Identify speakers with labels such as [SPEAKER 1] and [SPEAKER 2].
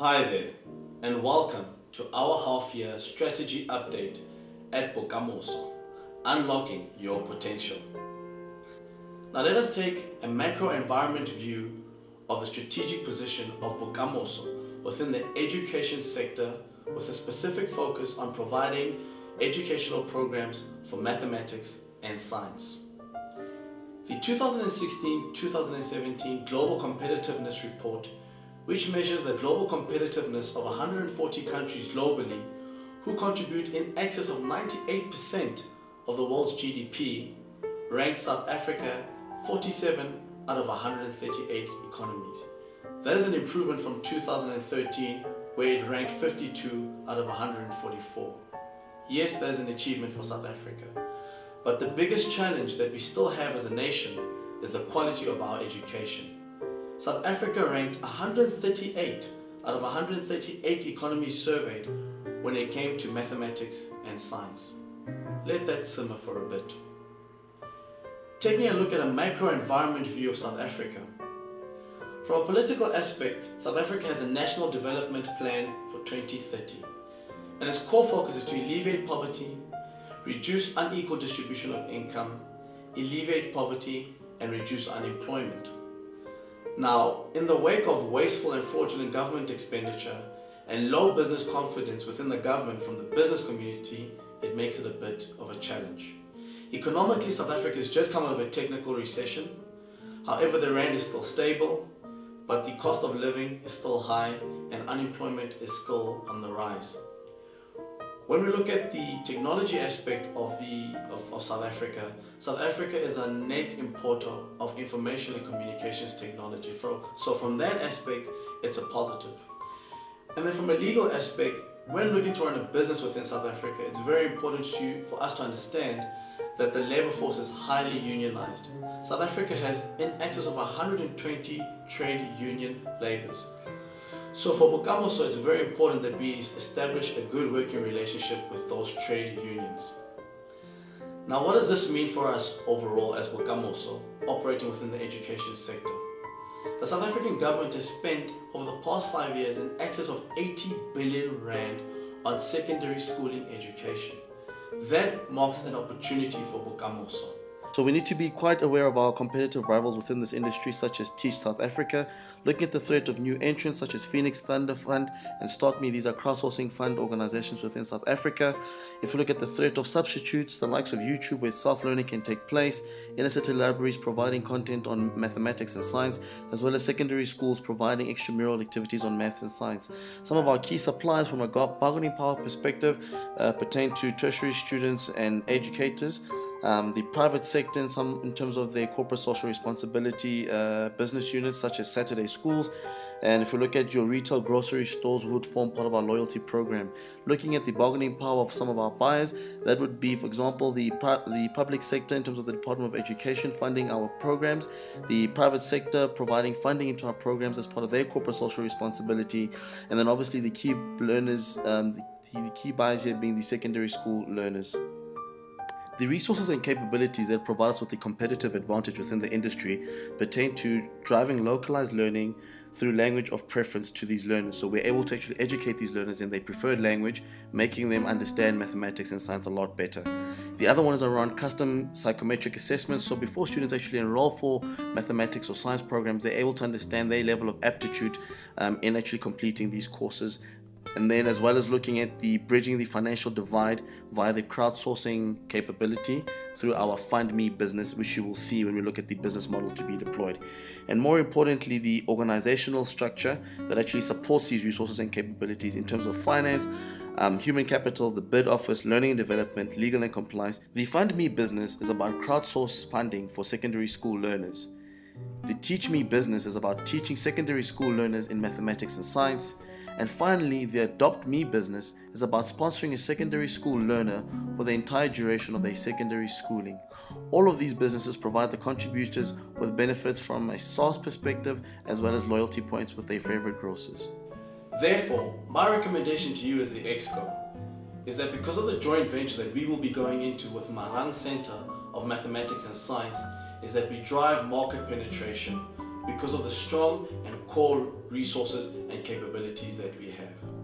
[SPEAKER 1] Hi there, and welcome to our half-year strategy update at Bokamoso, unlocking your potential. Now let us take a macro environment view of the strategic position of Bokamoso within the education sector, with a specific focus on providing educational programs for mathematics and science. The 2016-2017 Global Competitiveness Report, which measures the global competitiveness of 140 countries globally who contribute in excess of 98% of the world's GDP, ranked South Africa 47 out of 138 economies. That is an improvement from 2013, where it ranked 52 out of 144. Yes, there's an achievement for South Africa, but the biggest challenge that we still have as a nation is the quality of our education. South Africa ranked 138 out of 138 economies surveyed when it came to mathematics and science. Let that simmer for a bit. Taking a look at a macro environment view of South Africa. From a political aspect, South Africa has a National Development Plan for 2030, and its core focus is to alleviate poverty, reduce unequal distribution of income, alleviate poverty, and reduce unemployment. Now, in the wake of wasteful and fraudulent government expenditure and low business confidence within the government from the business community, it makes it a bit of a challenge. Economically, South Africa has just come out of a technical recession. However, the rand is still stable, but the cost of living is still high and unemployment is still on the rise. When we look at the technology aspect of South Africa, South Africa is a net importer of information and communications technology. So from that aspect, it's a positive. And then from a legal aspect, when looking to run a business within South Africa, it's very important for us to understand that the labor force is highly unionized. South Africa has in excess of 120 trade union labors. So for Bokamoso, it's very important that we establish a good working relationship with those trade unions. Now, what does this mean for us overall as Bokamoso, operating within the education sector? The South African government has spent over the past 5 years in excess of 80 billion rand on secondary schooling education. That marks an opportunity for Bokamoso.
[SPEAKER 2] So we need to be quite aware of our competitive rivals within this industry, such as Teach South Africa, looking at the threat of new entrants such as Phoenix Thunder Fund and StartMe. These are crowdsourcing fund organizations within South Africa. If we look at the threat of substitutes, the likes of YouTube, where self-learning can take place, inner city libraries providing content on mathematics and science, as well as secondary schools providing extramural activities on maths and science. Some of our key suppliers from a bargaining power perspective pertain to tertiary students and educators. The private sector in terms of their corporate social responsibility business units such as Saturday schools, and if we look at your retail grocery stores would form part of our loyalty program. Looking at the bargaining power of some of our buyers, that would be, for example, the public sector in terms of the Department of Education funding our programs, the private sector providing funding into our programs as part of their corporate social responsibility, and then obviously the key learners, the key buyers here being the secondary school learners. The resources and capabilities that provide us with a competitive advantage within the industry pertain to driving localized learning through language of preference to these learners. So we're able to actually educate these learners in their preferred language, making them understand mathematics and science a lot better. The other one is around custom psychometric assessments. So before students actually enroll for mathematics or science programs, they're able to understand their level of aptitude in actually completing these courses. And then as well as looking at the bridging the financial divide via the crowdsourcing capability through our Fund Me business, which you will see when we look at the business model to be deployed. And more importantly, the organizational structure that actually supports these resources and capabilities in terms of finance, human capital, the bid office, learning and development, legal and compliance. The Fund Me business is about crowdsource funding for secondary school learners. The Teach Me business is about teaching secondary school learners in mathematics and science. And finally, the Adopt Me business is about sponsoring a secondary school learner for the entire duration of their secondary schooling. All of these businesses provide the contributors with benefits from a SaaS perspective as well as loyalty points with their favorite grocers.
[SPEAKER 1] Therefore, my recommendation to you as the Exco is that because of the joint venture that we will be going into with Marang Center of Mathematics and Science, is that we drive market penetration because of the strong and core resources and capabilities that we have.